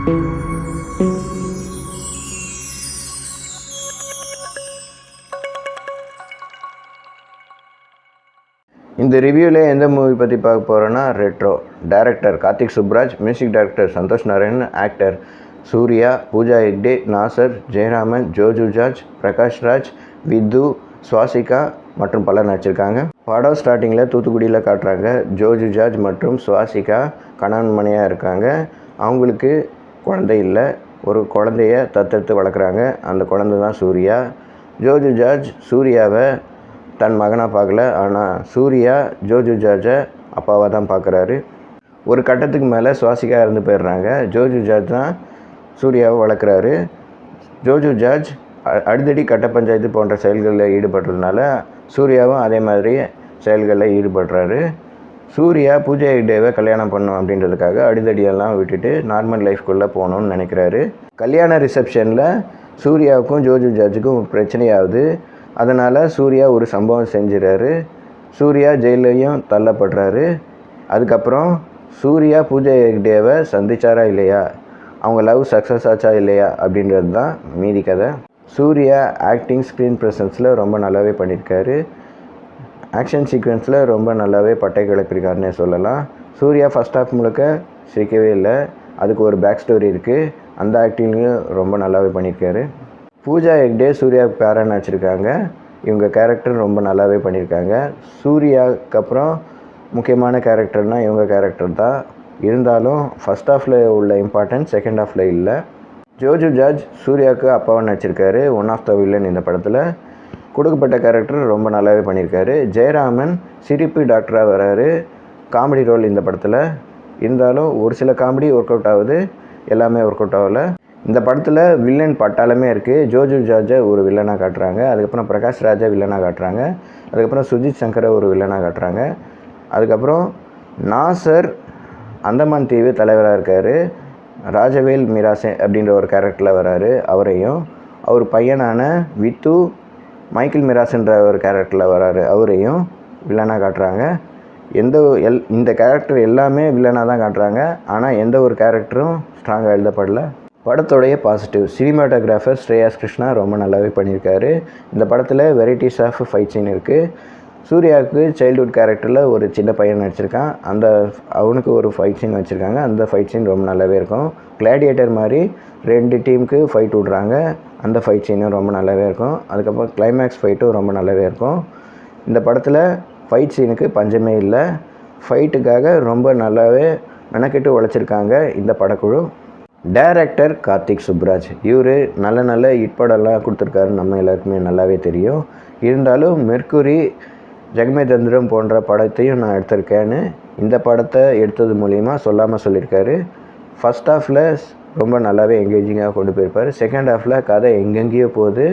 இந்த ரிவ்யூவில் எந்த மூவி பற்றி பார்க்க போகிறோன்னா Retro. Director Karthik Subbaraj, music director Santhosh Narayanan, actor Suriya, Pooja Hegde, Nassar, Jayaraman, Joju George, Prakash Raj, Vidhu, Swasika மற்றும் பலர் நடிச்சிருக்காங்க. படம் ஸ்டார்டிங்கில் தூத்துக்குடியில் காட்டுறாங்க. ஜோஜு ஜார்ஜ் மற்றும் சுவாசிகா கணவன் மனையாக இருக்காங்க. அவங்களுக்கு குழந்தை இல்லை, ஒரு குழந்தைய தத்தெடுத்து வளர்க்குறாங்க. அந்த குழந்தை தான் சூர்யா. ஜோஜு ஜார்ஜ் சூர்யாவை தன் மகனாக பார்க்கல, ஆனால் சூர்யா ஜோஜு ஜார்ஜை அப்பாவாக தான் பார்க்குறாரு. ஒரு கட்டத்துக்கு மேலே சுவாசிகா இறந்து போயிடுறாங்க. ஜோஜு ஜார்ஜ் தான் சூர்யாவை வளர்க்குறாரு. ஜோஜு ஜார்ஜ் அடிக்கடி கட்ட பஞ்சாயத்து போன்ற செயல்களில் ஈடுபடுறதுனால சூர்யாவும் அதே மாதிரி செயல்களில் ஈடுபடுறாரு. சூர்யா பூஜா ஹெக்டேவை கல்யாணம் பண்ணணும் அப்படின்றதுக்காக அடிதடியெல்லாம் விட்டுட்டு நார்மல் லைஃப்குள்ளே போகணுன்னு நினைக்கிறாரு. கல்யாண ரிசப்ஷனில் சூர்யாவுக்கும் ஜோஜு ஜார்ஜுக்கும் பிரச்சனையாகுது. அதனால் சூர்யா ஒரு சம்பவம் செஞ்சிடறாரு. சூர்யா ஜெயிலையும் தள்ளப்படுறாரு. அதுக்கப்புறம் சூர்யா பூஜா ஹெக்டேவை சந்திச்சாரா இல்லையா, அவங்க லவ் சக்ஸஸ் ஆச்சா இல்லையா அப்படின்றது தான் மீதி கதை. சூர்யா ஆக்டிங், ஸ்க்ரீன் ப்ரெசன்ஸில் ரொம்ப நல்லாவே பண்ணியிருக்காரு. ஆக்ஷன் சீக்வன்ஸில் ரொம்ப நல்லாவே பட்டை கிளப்பியிருக்காருன்னே சொல்லலாம். சூர்யா ஃபஸ்ட் ஹாஃப் முழுக்க சிரிக்கவே இல்லை. அதுக்கு ஒரு பேக் ஸ்டோரி இருக்குது. அந்த ஆக்டிங்கும் ரொம்ப நல்லாவே பண்ணியிருக்காரு. பூஜா ஹெக்டே சூர்யாவுக்கு பேராக நடிச்சிருக்காங்க. இவங்க கேரக்டர் ரொம்ப நல்லாவே பண்ணியிருக்காங்க. சூர்யாவுக்கு அப்புறம் முக்கியமான கேரக்டர்னால் இவங்க கேரக்டர் தான். இருந்தாலும் ஃபஸ்ட் ஹாஃபில் உள்ள இம்பார்ட்டன்ஸ் செகண்ட் ஹாஃபில் இல்லை. ஜோஜு ஜார்ஜ் சூர்யாவுக்கு அப்பாவாக நடிச்சிருக்காரு. ஒன் ஆஃப் த வில்லன் இந்த படத்தில். கொடுக்கப்பட்ட கேரக்டர் ரொம்ப நல்லாவே பண்ணியிருக்காரு. ஜெயராமன் சிரிப்பு டாக்டராக வராரு. காமெடி ரோல் இந்த படத்தில். இருந்தாலும் ஒரு சில காமெடி ஒர்க் அவுட் ஆகுது, எல்லாமே ஒர்க் அவுட் ஆகலை. இந்த படத்தில் வில்லன் பட்டாளமே இருக்குது. ஜோஜு ஜார்ஜை ஒரு வில்லனாக காட்டுறாங்க. அதுக்கப்புறம் பிரகாஷ் ராஜை வில்லனாக காட்டுறாங்க. அதுக்கப்புறம் சுஜித் சங்கரை ஒரு வில்லனாக காட்டுறாங்க. அதுக்கப்புறம் நாசர் அந்தமான் தீவு தலைவராக இருக்கார். ராஜவேல் மிராசே அப்படின்ற ஒரு கேரக்டரில் வராரு. அவரையும் அவர் பையனான வித்து மைக்கேல் மிராஸ்ன்ற ஒரு கேரக்டரில் வராரு. அவரையும் வில்லனாக காட்டுறாங்க. இந்த கேரக்டர் எல்லாமே வில்லனாக தான் காட்டுறாங்க. ஆனால் எந்த ஒரு கேரக்டரும் ஸ்ட்ராங்காக எழுதப்படலை. படத்தோடைய பாசிட்டிவ், சினிமாட்டோகிராஃபர் ஸ்ரேயாஸ் கிருஷ்ணா ரொம்ப நல்லாவே பண்ணியிருக்காரு. இந்த படத்தில் வெரைட்டிஸ் ஆஃப் ஃபைட் சீன் இருக்குது. சூர்யாவுக்கு சைல்டுஹுட் கேரக்டரில் ஒரு சின்ன பையன் நடிச்சிருக்கான். அவனுக்கு ஒரு ஃபைட் சீன் வச்சுருக்காங்க. அந்த ஃபைட் சீன் ரொம்ப நல்லாவே இருக்கும். கிளாடியேட்டர் மாதிரி 2 டீமுக்கு ஃபைட் விட்றாங்க. அந்த ஃபைட் சீனும் ரொம்ப நல்லாவே இருக்கும். அதுக்கப்புறம் கிளைமேக்ஸ் ஃபைட்டும் ரொம்ப நல்லாவே இருக்கும். இந்த படத்தில் ஃபைட் சீனுக்கு பஞ்சமே இல்லை. ஃபைட்டுக்காக ரொம்ப நல்லாவே மெனக்கெட்டு உழைச்சிருக்காங்க இந்த படக்குழு. டைரக்டர் கார்த்திக் சுப்ராஜ். இவர் நல்ல ஹிட் படம்லாம் கொடுத்துருக்காரு, நம்ம எல்லாருக்குமே நல்லாவே தெரியும். இருந்தாலும் மெர்க்குரி, ஜெகமேதந்திரம் போன்ற படத்தையும் நான் எடுத்திருக்கேன்னு இந்த படத்தை எடுத்தது மூலிமா சொல்லாமல் சொல்லியிருக்காரு. ஃபஸ்ட் ஹாஃபில் ரொம்ப நல்லாவே எங்கேஜிங்காக கொண்டு போயிருப்பார். செகண்ட் ஹாஃபில் கதை எங்கெங்கேயோ போகுது.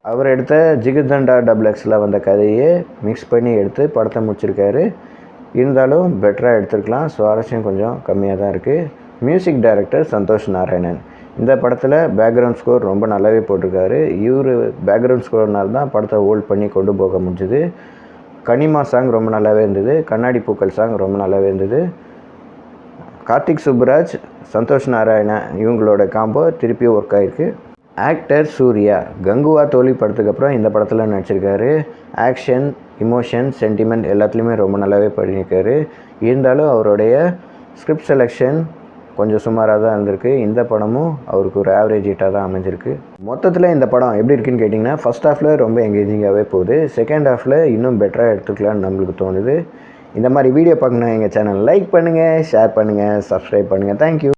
அவர் எடுத்த ஜிகிர்தண்டா டபுள்எக்ஸில் வந்த கதையை மிக்ஸ் பண்ணி எடுத்து படத்தை முடிச்சிருக்காரு. இருந்தாலும் பெட்டராக எடுத்துருக்கலாம். சுவாரஸ்யம் கொஞ்சம் கம்மியாக தான் இருக்குது. Music director Santhosh Narayanan. இந்த படத்தில் பேக்ரவுண்ட் ஸ்கோர் ரொம்ப நல்லாவே போட்டிருக்காரு. இவர் பேக்ரவுண்ட் ஸ்கோர்னால தான் படத்தை ஹோல்ட் பண்ணி கொண்டு போக முடிஞ்சுது. கனிமா சாங் ரொம்ப நல்லாவே இருந்தது. கண்ணாடி பூக்கள் சாங் ரொம்ப நல்லாவே இருந்தது. கார்த்திக் சுப்ராஜ், சந்தோஷ் நாராயணன் இவங்களோட காம்போ திருப்பி ஒர்க் ஆகிருக்கு. ஆக்டர் சூர்யா கங்குவா தோழி படத்துக்கு அப்புறம் இந்த படத்தில் நடிச்சிருக்காரு. ஆக்ஷன், இமோஷன், சென்டிமெண்ட் எல்லாத்துலேயுமே ரொம்ப நல்லாவே பண்ணியிருக்காரு. இருந்தாலும் அவருடைய ஸ்கிரிப்ட் செலெக்ஷன் கொஞ்சம் சுமாராக தான் இருந்திருக்கு. இந்த படமும் அவருக்கு ஒரு ஆவரேஜ் ஹிட்டாக தான் அமைஞ்சிருக்கு. மொத்தத்தில் இந்த படம் எப்படி இருக்குன்னு கேட்டிங்கன்னா, ஃபஸ்ட் ஹாஃபில் ரொம்ப எங்கேஜிங்காகவே போகுது. செகண்ட் ஹாஃபில் இன்னும் பெட்டராக எடுத்துக்கலான்னு நம்மளுக்கு தோணுது. இந்த மாதிரி வீடியோ பார்க்கணும் எங்கள் சேனல் லைக் பண்ணுங்கள், ஷேர் பண்ணுங்கள், சப்ஸ்கிரைப் பண்ணுங்கள். தேங்க்யூ.